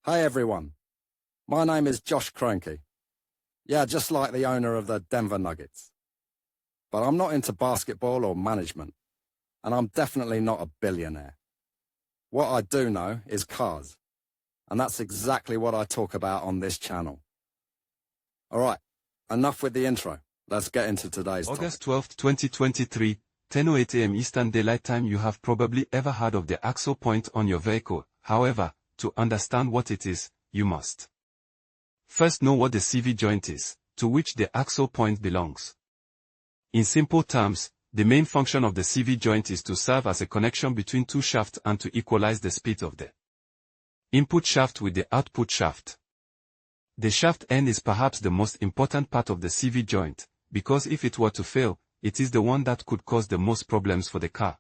Hey everyone, my name is Josh Kroenke. Yeah, just like the owner of the Denver Nuggets. But I'm not into basketball or management, and I'm definitely not a billionaire. What I do know is cars, and that's exactly what I talk about on this channel. Alright, enough with the intro. Let's get into today's August topic. 12, 2023, 10:08 a.m. Eastern Daylight Time. You have probably ever heard of the axle point on your vehicle. However, to understand what it is, you must first know what the CV joint is, to which the axle point belongs. In simple terms, the main function of the CV joint is to serve as a connection between two shafts and to equalize the speed of the input shaft with the output shaft. The shaft end is perhaps the most important part of the CV joint, because if it were to fail, it is the one that could cause the most problems for the car.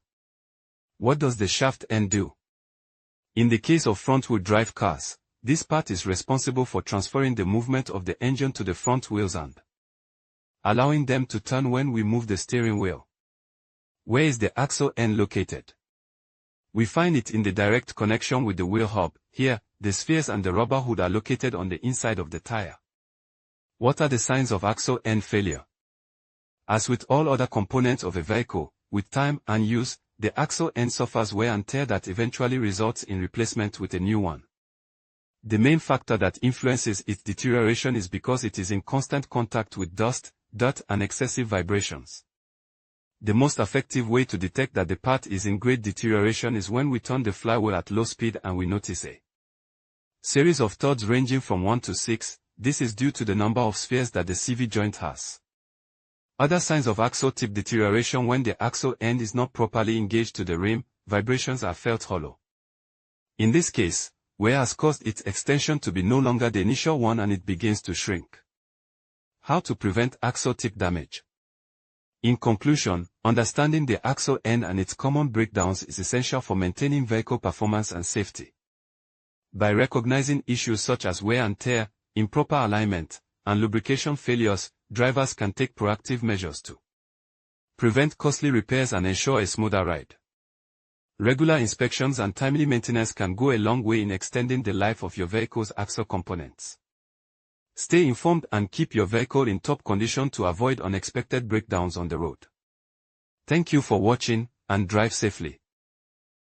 What does the shaft end do? In the case of front-wheel drive cars, this part is responsible for transferring the movement of the engine to the front wheels and allowing them to turn when we move the steering wheel. Where is the axle end located? We find it in the direct connection with the wheel hub. Here, the spheres and the rubber hood are located on the inside of the tire. What are the signs of axle end failure? As with all other components of a vehicle, with time and use, the axle end suffers wear and tear that eventually results in replacement with a new one. The main factor that influences its deterioration is because it is in constant contact with dust, dirt and excessive vibrations. The most effective way to detect that the part is in great deterioration is when we turn the flywheel at low speed and we notice a series of thuds ranging from 1 to 6. This is due to the number of spheres that the CV joint has. Other signs of axle tip deterioration: when the axle end is not properly engaged to the rim, vibrations are felt hollow. In this case, wear has caused its extension to be no longer the initial one and it begins to shrink. How to prevent axle tip damage? In conclusion, understanding the axle end and its common breakdowns is essential for maintaining vehicle performance and safety. By recognizing issues such as wear and tear, improper alignment, and lubrication failures, drivers can take proactive measures to prevent costly repairs and ensure a smoother ride. Regular inspections and timely maintenance can go a long way in extending the life of your vehicle's axle components. Stay informed and keep your vehicle in top condition to avoid unexpected breakdowns on the road. Thank you for watching, and drive safely.